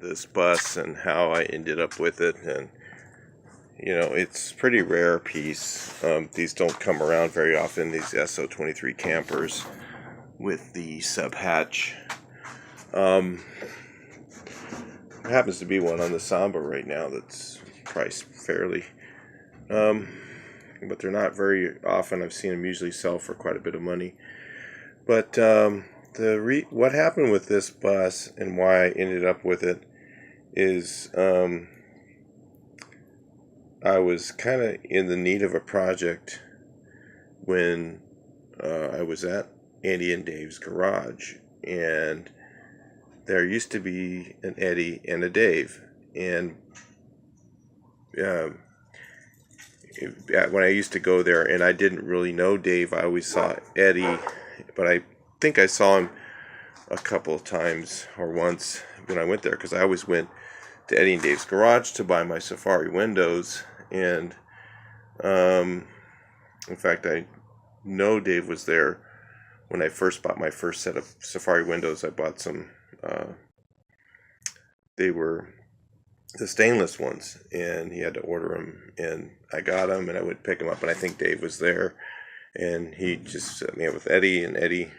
this bus and how I ended up with it. And it's a pretty rare piece. These don't come around very often, these SO23 campers with the sub hatch. There happens to be one on the Samba right now that's priced fairly, but they're not very often. I've seen them usually sell for quite a bit of money. But what happened with this bus and why I ended up with it is I was kind of in the need of a project when I was at Andy and Dave's garage, and there used to be an Eddie and a Dave. And when I used to go there, and I didn't really know Dave, I always saw Eddie, but I think I saw him a couple of times or once when I went there, because I always went to Eddie and Dave's garage to buy my Safari windows. And in fact, I know Dave was there when I first bought my first set of Safari windows. I bought some, they were the stainless ones, and he had to order them, and I got them, and I would pick them up, and I think Dave was there, and he just set me up with Eddie. And Eddie,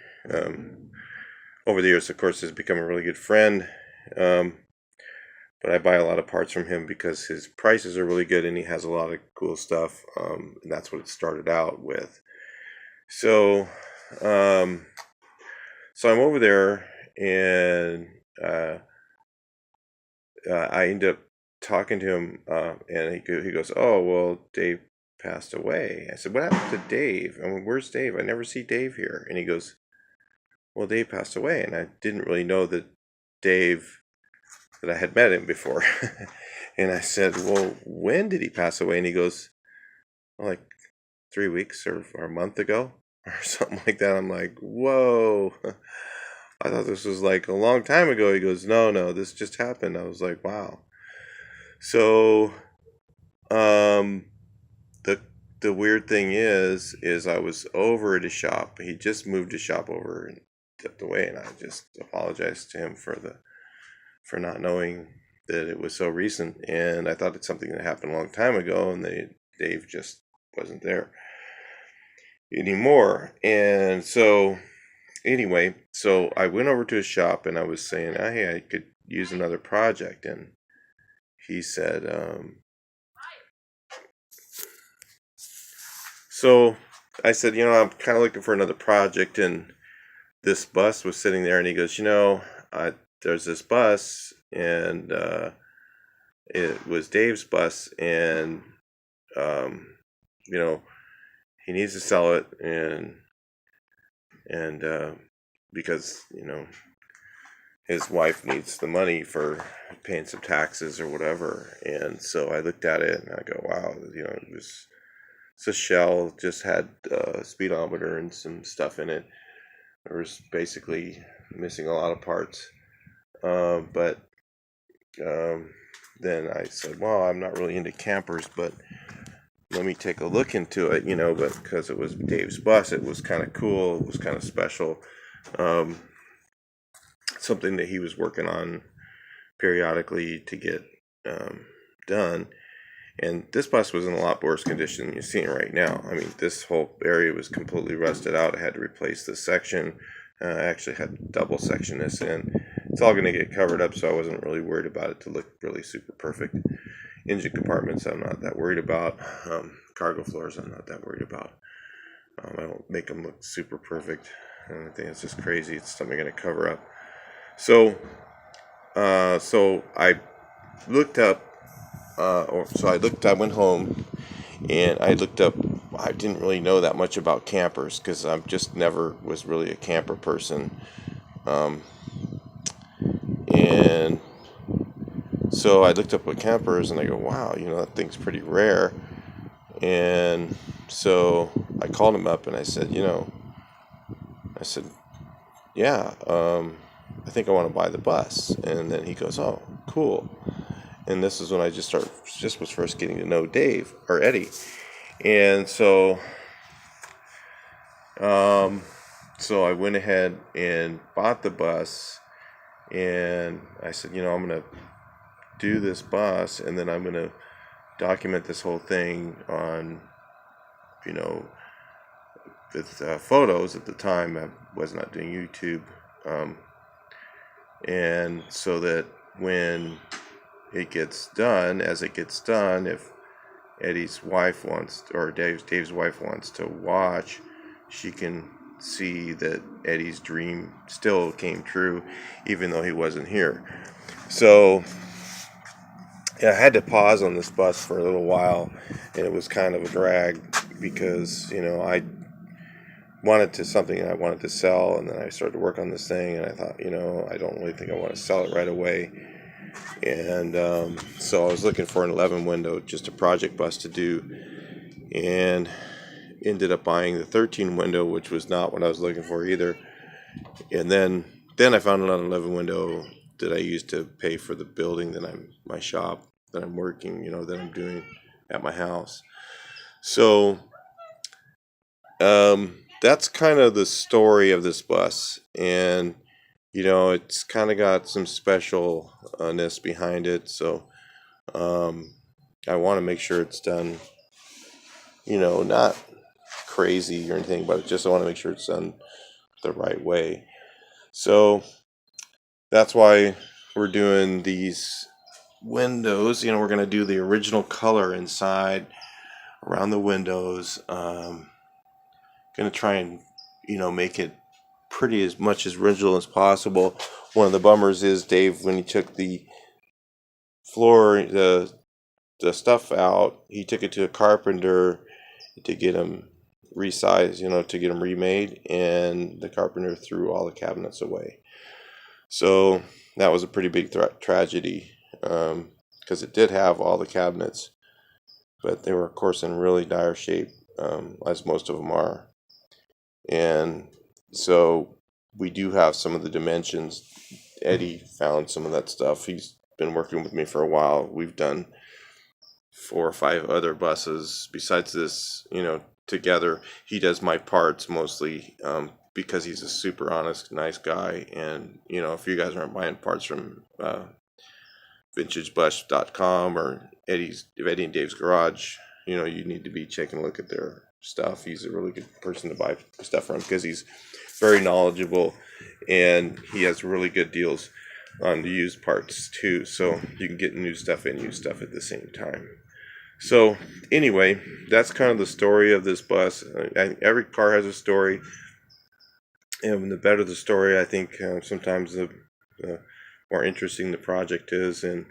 over the years, of course, has become a really good friend, but I buy a lot of parts from him because his prices are really good, and he has a lot of cool stuff, and that's what it started out with. So I'm over there, and I end up talking to him, and he goes, "Oh, well, Dave passed away." I said, "What happened to Dave? I mean, where's Dave? I never see Dave here." And he goes, "Well, Dave passed away." And I didn't really know that I had met him before. And I said, "Well, when did he pass away?" And he goes, well, like 3 weeks or a month ago or something like that. I'm like, whoa. I thought this was like a long time ago. He goes, no, this just happened. I was like, wow. So, the weird thing is I was over at his shop. He just moved his shop over and stepped away, and I just apologized to him for not knowing that it was so recent. And I thought it's something that happened a long time ago, and Dave just wasn't there anymore. And so anyway, so I went over to his shop, and I was saying, hey, I could use another project. And he said, so I said, I'm kind of looking for another project. And this bus was sitting there, and he goes, there's this bus, and it was Dave's bus, and he needs to sell it, and because his wife needs the money for paying some taxes or whatever. And so I looked at it, and I go, wow, it's a shell, just had a speedometer and some stuff in it. There was basically missing a lot of parts, but then I said, well, I'm not really into campers, but let me take a look into it, but because it was Dave's bus, it was kind of cool. It was kind of special. Something that he was working on periodically to get done. And this bus was in a lot worse condition than you're seeing right now. I mean, this whole area was completely rusted out. I had to replace this section. I actually had to double section this in. It's all going to get covered up, so I wasn't really worried about it to look really super perfect. Engine compartments I'm not that worried about. Cargo floors I'm not that worried about. I don't make them look super perfect. I think it's just crazy. It's something I'm going to cover up. So I looked up, I went home, and I looked up. I didn't really know that much about campers because I just never was really a camper person. And so I looked up what campers, and I go, wow, that thing's pretty rare. And so I called him up, and I said, yeah, I think I want to buy the bus. And then he goes, oh, cool. And this is when I just was first getting to know Dave or Eddie. And so I went ahead and bought the bus, And I said, I'm going to do this bus, and then I'm going to document this whole thing on, you know, with photos. At the time I was not doing YouTube, and so that when it gets done, if Eddie's wife wants, or Dave's wife wants to watch, she can see that Eddie's dream still came true, even though he wasn't here. So I had to pause on this bus for a little while, and it was kind of a drag because I I wanted to sell, and then I started to work on this thing, and I thought, I don't really think I want to sell it right away. And so I was looking for an 11 window, just a project bus to do, and ended up buying the 13 window, which was not what I was looking for either. And then I found another 11 window that I used to pay for the building my shop that I'm working, that I'm doing at my house. So that's kind of the story of this bus, and it's kind of got some specialness behind it. So I want to make sure it's done, not crazy or anything, but I want to make sure it's done the right way. So that's why we're doing these windows. We're going to do the original color inside around the windows. Going to try and make it pretty as much as original as possible. One of the bummers is Dave, when he took the floor, the stuff out, he took it to a carpenter to get him resized, to get him remade, and the carpenter threw all the cabinets away. So that was a pretty big tragedy, because it did have all the cabinets, but they were, of course, in really dire shape, as most of them are. And so we do have some of the dimensions. Eddie found some of that stuff. He's been working with me for a while. We've done 4 or 5 other buses besides this, together. He does my parts mostly, because he's a super honest, nice guy. And, if you guys aren't buying parts from vintagebus.com or Eddie and Dave's Garage, you need to be taking a look at their stuff. He's a really good person to buy stuff from because he's very knowledgeable, and he has really good deals on the used parts too. So you can get new stuff and used stuff at the same time. So anyway, that's kind of the story of this bus. Every car has a story, and the better the story, I think sometimes the more interesting the project is. And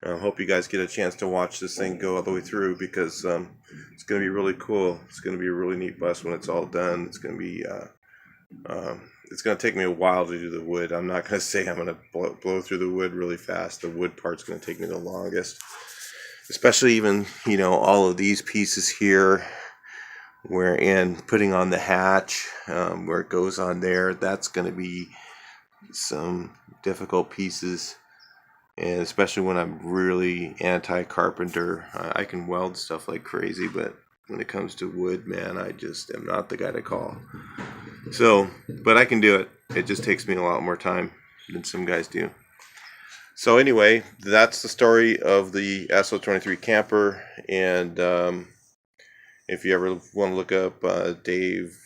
I hope you guys get a chance to watch this thing go all the way through, because it's going to be really cool. It's going to be a really neat bus when it's all done. It's going to be it's going to take me a while to do the wood. I'm not going to say I'm going to blow through the wood really fast. The wood part's going to take me the longest, especially even all of these pieces here, and putting on the hatch, where it goes on there. That's going to be some difficult pieces. And especially when I'm really anti-carpenter. I can weld stuff like crazy, but when it comes to wood, man, I just am not the guy to call. So, but I can do it. It just takes me a lot more time than some guys do. So anyway, that's the story of the SO23 camper. And if you ever want to look up, Dave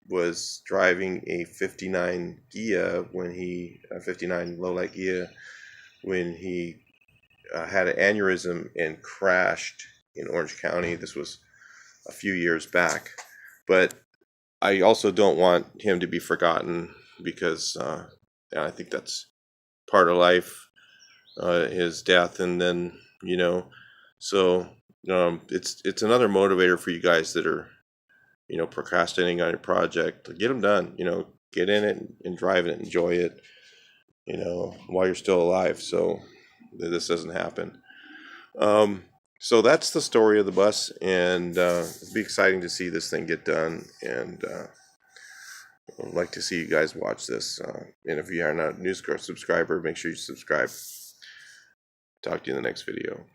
was driving a 59 Ghia a 59 low-light Ghia, when he had an aneurysm and crashed in Orange County. This was a few years back. But I also don't want him to be forgotten, because I think that's part of life, his death. And then, so it's another motivator for you guys that are, procrastinating on your project. Get them done, get in it and drive it, enjoy it, while you're still alive, so this doesn't happen. So that's the story of the bus, and it'll be exciting to see this thing get done. And I'd like to see you guys watch this. And if you are not a News Girl subscriber, make sure you subscribe. Talk to you in the next video.